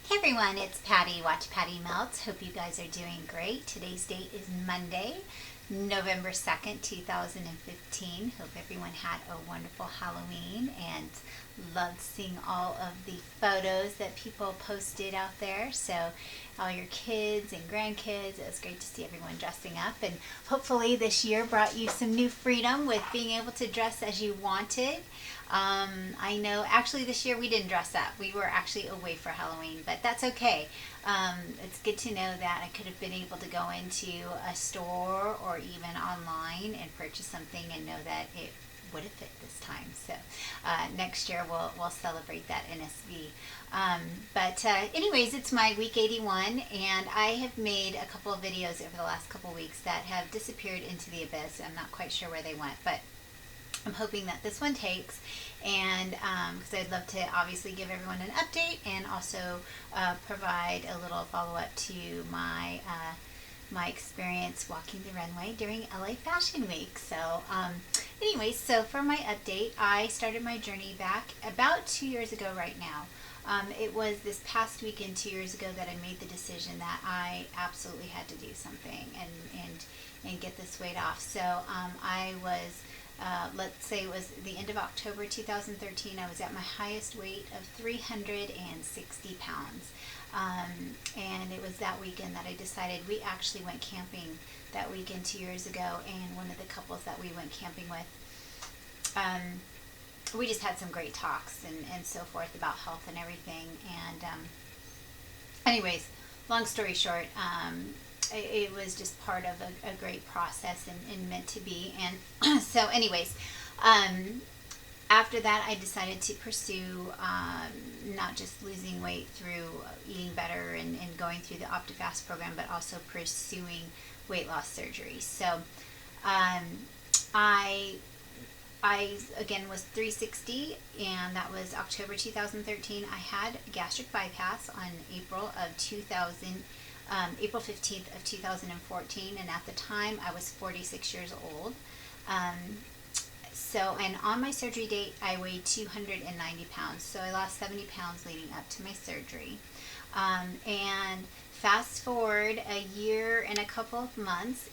Hey everyone, it's Patty. Watch Patty Melt. Hope you guys are doing great. Today's date is Monday, November 2nd, 2015. Hope everyone had a wonderful Halloween and loved seeing all of the photos that people posted out there. So, all your kids and grandkids, it was great to see everyone dressing up. And hopefully, this year brought you some new freedom with being able to dress as you wanted. I know actually this year we didn't dress up. We were actually away for Halloween, but that's okay. It's good to know that I could have been able to go into a store or even online and purchase something and know that it would have fit this time. So next year we'll celebrate that NSV. Anyways, it's my week 81, and I have made a couple of videos over the last couple of weeks that have disappeared into the abyss. I'm not quite sure where they went, but I'm hoping that this one takes, and because I'd love to obviously give everyone an update and also provide a little follow-up to my experience walking the runway during LA Fashion Week. So anyways, so for my update, I started my journey back about 2 years ago right now. It was this past weekend 2 years ago that I made the decision that I absolutely had to do something and get this weight off. So I was let's say it was the end of October 2013, I was at my highest weight of 360 pounds. And it was that weekend that I decided, we actually went camping that weekend 2 years ago, and one of the couples that we went camping with, we just had some great talks and so forth about health and everything. And anyways, long story short, it was just part of a great process and meant to be. And so anyways, after that I decided to pursue not just losing weight through eating better and going through the OptiFast program, but also pursuing weight loss surgery. So I again was 360, and that was October 2013. I had gastric bypass on April 15th of 2014, and at the time I was 46 years old. And on my surgery date, I weighed 290 pounds, so I lost 70 pounds leading up to my surgery. And fast forward a year and a couple of months,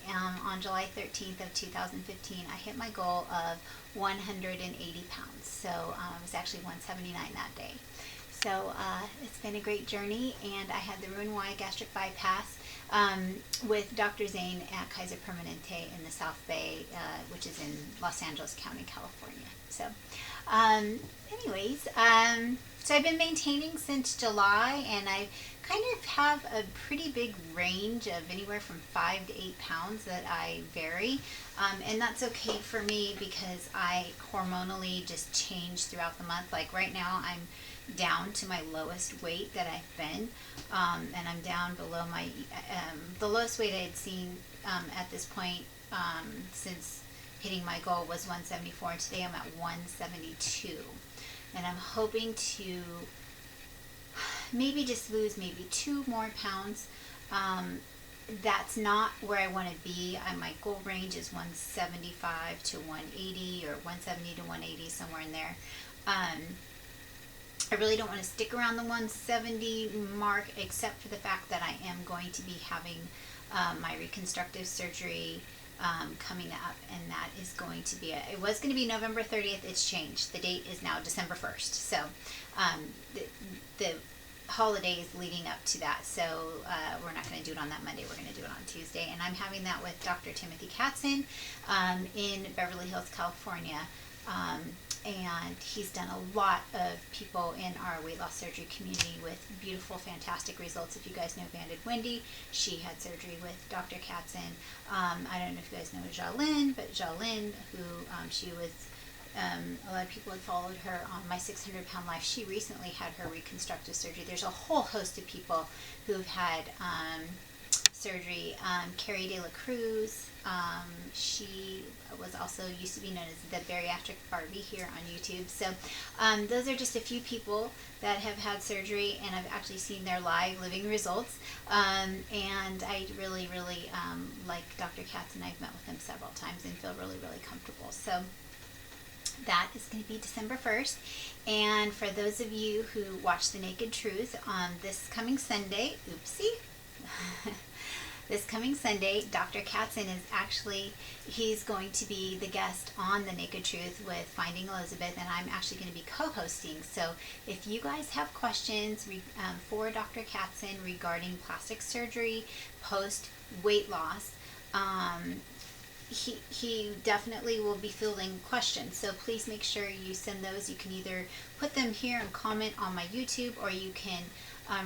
on July 13th of 2015, I hit my goal of 180 pounds. So I was actually 179 that day. So it's been a great journey, and I had the Roux-en-Y gastric bypass with Dr. Zane at Kaiser Permanente in the South Bay, which is in Los Angeles County, California. So anyways, so I've been maintaining since July, and I kind of have a pretty big range of anywhere from 5 to 8 pounds that I vary. And that's okay for me because I hormonally just change throughout the month. Like right now, I'm down to my lowest weight that I've been, and I'm down below my the lowest weight I had seen at this point since hitting my goal was 174, and today I'm at 172, and I'm hoping to maybe just lose maybe 2 more pounds. That's not where I want to be. My goal range is 175 to 180, or 170 to 180, somewhere in there. I really don't want to stick around the 170 mark, except for the fact that I am going to be having my reconstructive surgery coming up, and that is going to be it was going to be November 30th. It's changed. The date is now December 1st. So the holidays leading up to that, so we're not going to do it on that Monday. We're going to do it on Tuesday, and I'm having that with Dr. Timothy Katzen in Beverly Hills, California. And he's done a lot of people in our weight loss surgery community with beautiful, fantastic results. If you guys know Banded Wendy, she had surgery with Dr. Katzen. I don't know if you guys know Jalyn, but Jalyn, who she was, a lot of people had followed her on My 600 Pound Life. She recently had her reconstructive surgery. There's a whole host of people who've had surgery. Carrie De La Cruz, she was also used to be known as the Bariatric Barbie here on YouTube. So those are just a few people that have had surgery, and I've actually seen their live living results. And I really, really like Dr. Katz, and I've met with him several times and feel really, really comfortable. So That is going to be December 1st. And for those of you who watch The Naked Truth on this coming Sunday, oopsie, this coming Sunday, Dr. Katzen is actually, he's going to be the guest on The Naked Truth with Finding Elizabeth, and I'm actually going to be co-hosting. So if you guys have questions for Dr. Katzen regarding plastic surgery, post-weight loss, he definitely will be fielding questions. So please make sure you send those. You can either put them here and comment on my YouTube, or you can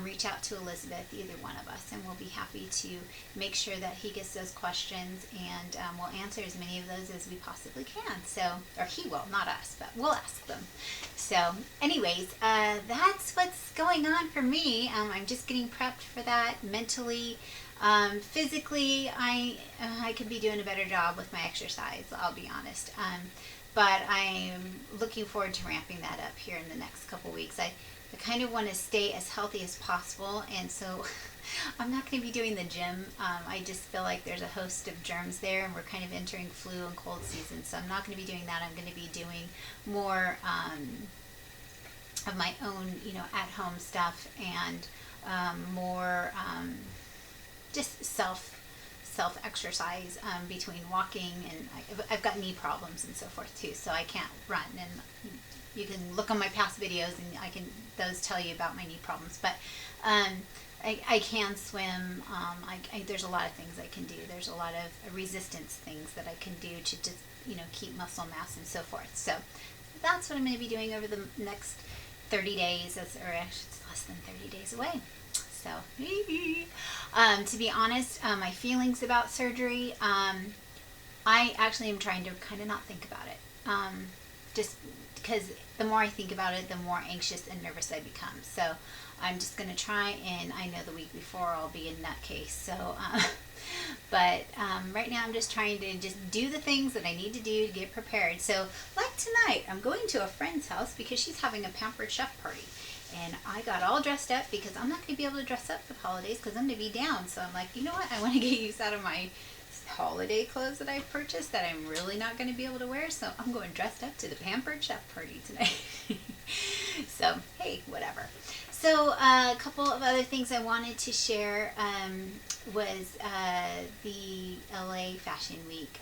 reach out to Elizabeth, either one of us, and we'll be happy to make sure that he gets those questions, and we'll answer as many of those as we possibly can. So, or he will, not us, but we'll ask them. So anyways, that's what's going on for me. I'm just getting prepped for that mentally. Physically, I could be doing a better job with my exercise, I'll be honest. But I'm looking forward to ramping that up here in the next couple weeks. I kind of want to stay as healthy as possible, and so I'm not going to be doing the gym. I just feel like there's a host of germs there, and we're kind of entering flu and cold season, so I'm not going to be doing that. I'm going to be doing more of my own, at-home stuff, and more just self exercise between walking, and I've got knee problems and so forth too, so I can't run, and you can look on my past videos and those tell you about my knee problems, but I can swim. There's a lot of things I can do. There's a lot of resistance things that I can do to just keep muscle mass and so forth. So that's what I'm going to be doing over the next 30 days, or actually it's less than 30 days away. So, to be honest, my feelings about surgery, I actually am trying to kind of not think about it. Just because the more I think about it, the more anxious and nervous I become. So I'm just going to try, and I know the week before I'll be in nutcase. So, but right now I'm just trying to just do the things that I need to do to get prepared. So like tonight, I'm going to a friend's house because she's having a pampered chef party. And I got all dressed up because I'm not going to be able to dress up for the holidays because I'm going to be down. So I'm like, you know what? I want to get use out of my holiday clothes that I've purchased that I'm really not going to be able to wear. So I'm going dressed up to the pampered chef party tonight. So, hey, whatever. So a couple of other things I wanted to share was the LA Fashion Week.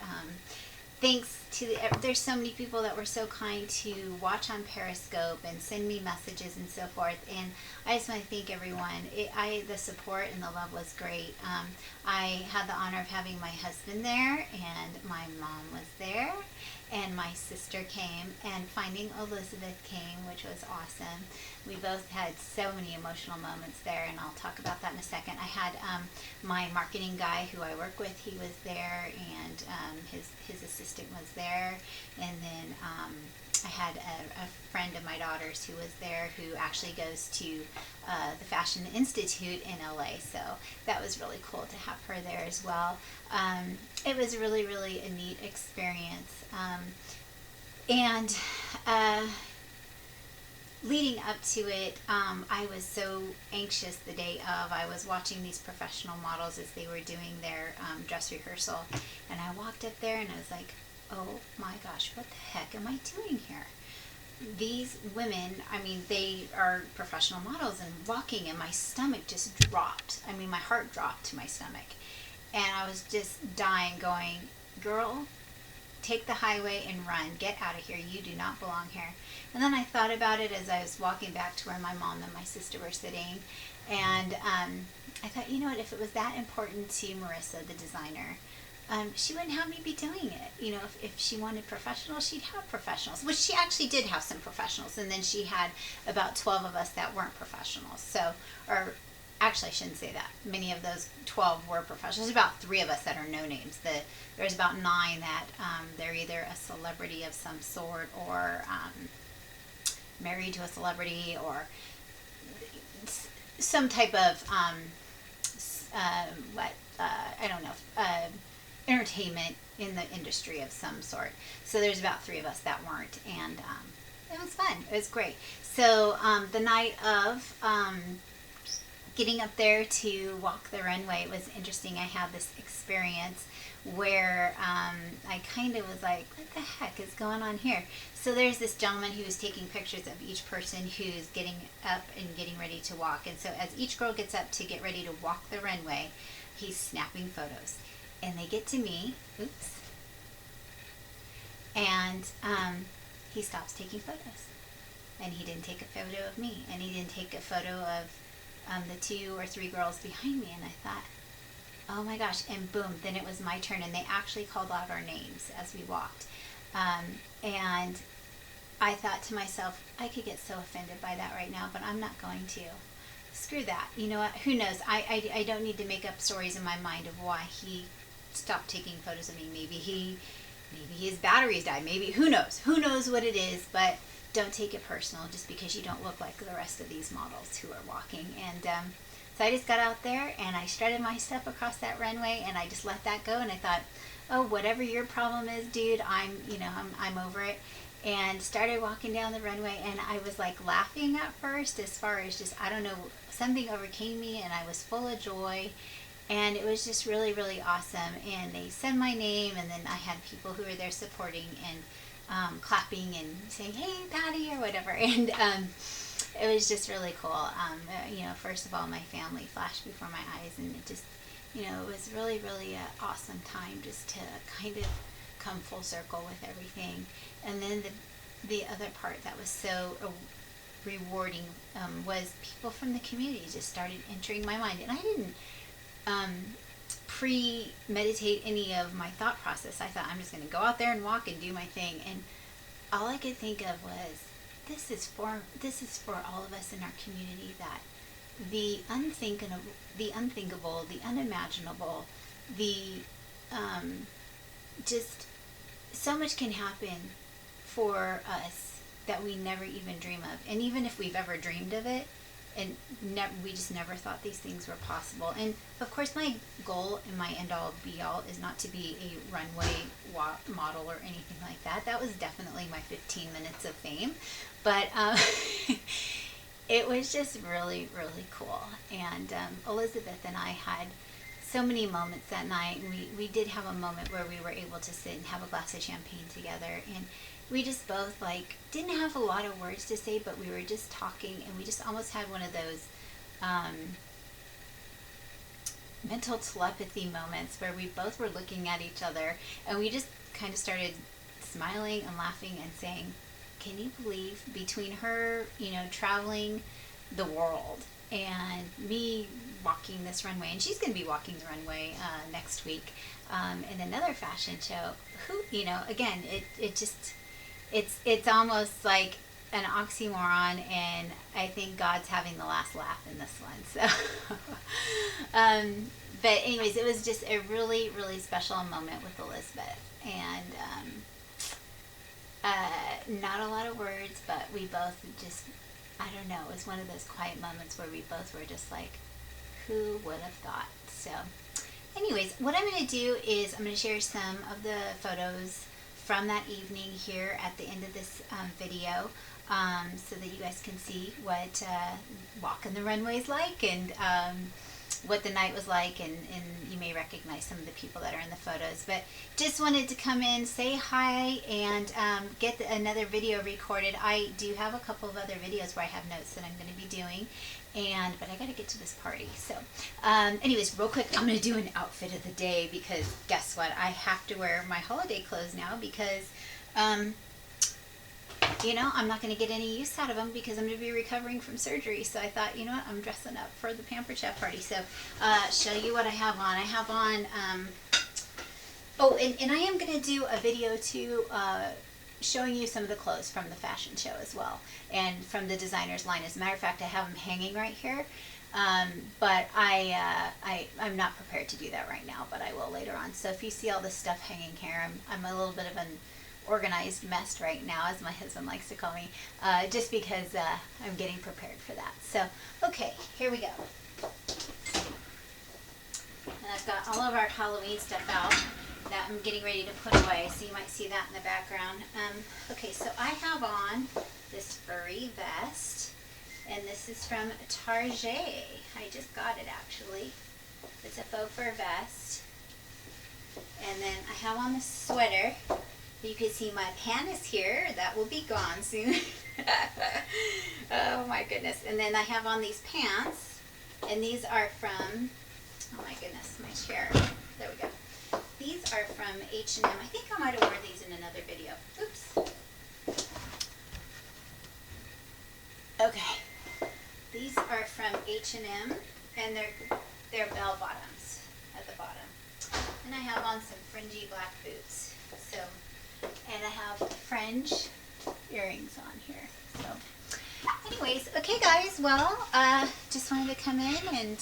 Thanks to there's so many people that were so kind to watch on Periscope and send me messages and so forth, and I just want to thank everyone. The support and the love was great. I had the honor of having my husband there, and my mom was there, and my sister came, and Finding Elizabeth came, which was awesome. We both had so many emotional moments there, and I'll talk about that in a second. I had my marketing guy who I work with, he was there, and his assistant was there, and then I had a friend of my daughter's who was there, who actually goes to the Fashion Institute in LA, so that was really cool to have her there as well. It was really, really a neat experience, and leading up to it, I was so anxious the day of. I was watching these professional models as they were doing their dress rehearsal, and I walked up there and I was like, oh my gosh, what the heck am I doing here? These women, I mean, they are professional models, and walking, and my stomach just dropped. I mean, my heart dropped to my stomach, and I was just dying, going, girl, take the highway and run. Get out of here. You do not belong here. And then I thought about it as I was walking back to where my mom and my sister were sitting, and I thought, you know what, if it was that important to Marissa, the designer, she wouldn't have me be doing it. You know, if she wanted professionals, she'd have professionals, which she actually did have some professionals, and then she had about 12 of us that weren't professionals. So, or actually I shouldn't say that. Many of those 12 were professionals. There's about 3 of us that are no names. There's about 9 that they're either a celebrity of some sort, or married to a celebrity, or some type of I don't know, entertainment in the industry of some sort. So there's about 3 of us that weren't, and it was fun. It was great. So the night of getting up there to walk the runway was interesting. I had this experience where I kind of was like, what the heck is going on here? So there's this gentleman who is taking pictures of each person who's getting up and getting ready to walk. And so as each girl gets up to get ready to walk the runway, he's snapping photos. And they get to me, oops, and he stops taking photos. And he didn't take a photo of me, and he didn't take a photo of the 2 or 3 girls behind me. And I thought, oh my gosh, and boom, then it was my turn, and they actually called out our names as we walked. And I thought to myself, I could get so offended by that right now, but I'm not going to. Screw that. You know what? Who knows? I don't need to make up stories in my mind of why he stopped taking photos of me. Maybe his batteries died. Maybe, who knows? Who knows what it is, but don't take it personal just because you don't look like the rest of these models who are walking. And so I just got out there and I strutted my stuff across that runway, and I just let that go, and I thought, oh, whatever your problem is, dude, I'm over it. And started walking down the runway, and I was like laughing at first, as far as just, I don't know, something overcame me, and I was full of joy, and it was just really, really awesome. And they said my name, and then I had people who were there supporting and clapping and saying, hey, Patty, or whatever. And it was just really cool. First of all, my family flashed before my eyes, and it just, it was really, really an awesome time just to kind of come full circle with everything. And then the other part that was so rewarding was people from the community just started entering my mind. And I didn't premeditate any of my thought process. I thought, I'm just going to go out there and walk and do my thing. And all I could think of was, this is for all of us in our community, that the unthinkable, the unimaginable, just so much can happen for us that we never even dream of. And even if we've ever dreamed of it, and we just never thought these things were possible. And of course, my goal and my end-all be-all is not to be a runway model or anything like that. That was definitely my 15 minutes of fame. But it was just really, really cool. And Elizabeth and I had so many moments that night. We did have a moment where we were able to sit and have a glass of champagne together, and we just both didn't have a lot of words to say, but we were just talking, and we just almost had one of those mental telepathy moments where we both were looking at each other, and we just kind of started smiling and laughing and saying, can you believe, between her, traveling the world and me walking this runway, and she's going to be walking the runway next week in another fashion show, who, again, it's almost like an oxymoron, and I think God's having the last laugh in this one. So, but anyways, it was just a really, really special moment with Elizabeth, and not a lot of words, but we both just, I don't know, it was one of those quiet moments where we both were just like, who would have thought? So anyways, what I'm going to do is I'm going to share some of the photos from that evening here at the end of this video, so that you guys can see what walking the runway is like, and what the night was like, and you may recognize some of the people that are in the photos. But just wanted to come in, say hi, and get another video recorded. I do have a couple of other videos where I have notes that I'm going to be doing, but I got to get to this party. So anyways, real quick, I'm going to do an outfit of the day, because guess what? I have to wear my holiday clothes now, because I'm not going to get any use out of them because I'm going to be recovering from surgery. So I thought, you know what, I'm dressing up for the Pampered Chef party. So show you what I have on. I have on, and I am going to do a video too, showing you some of the clothes from the fashion show as well, and from the designer's line. As a matter of fact, I have them hanging right here. But I'm not prepared to do that right now, but I will later on. So if you see all this stuff hanging here, I'm a little bit of an organized mess right now, as my husband likes to call me, just because I'm getting prepared for that. So, okay, here we go. And I've got all of our Halloween stuff out that I'm getting ready to put away, so you might see that in the background. Okay, so I have on this furry vest, And this is from Target. I just got it actually. It's a faux fur vest. And then I have on the sweater. You can see my panties here. That will be gone soon. Oh my goodness. And then I have on these pants. And these are from, oh my goodness, my chair. There we go. These are from H&M. I think I might have worn these in another video. Oops. Okay. These are from H&M, and they're bell bottoms at the bottom. And I have on some fringy black boots. So, and I have fringe earrings on here. So, anyways, okay guys, well, just wanted to come in and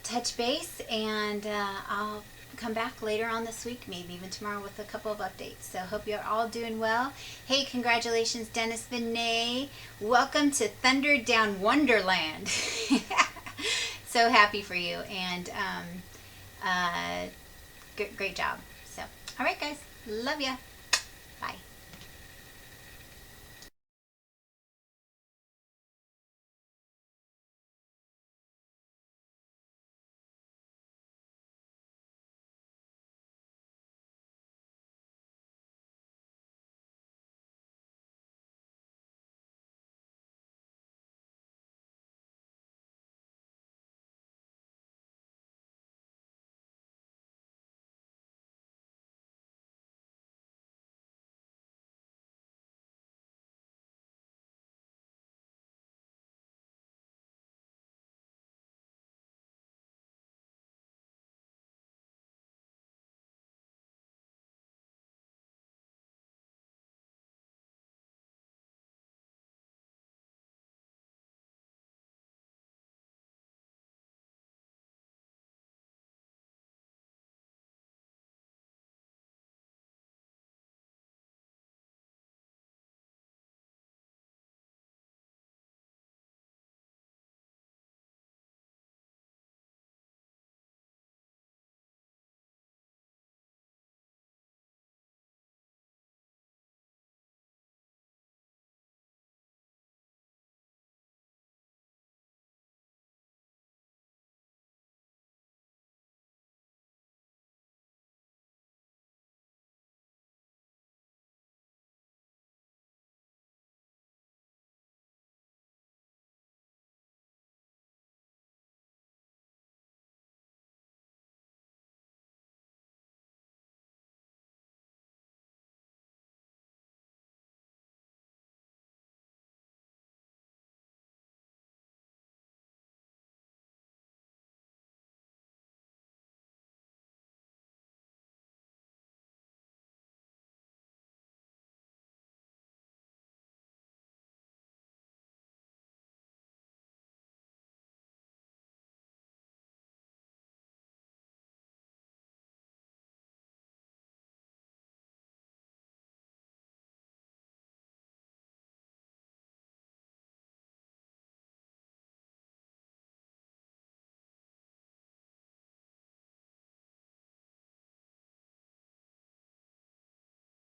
touch base, and I'll come back later on this week, maybe even tomorrow, with a couple of updates. So hope you're all doing well. Hey, congratulations, Dennis Vinay. Welcome to Thunder Down Wonderland. So happy for you, and great job. So, all right guys, love ya. Bye.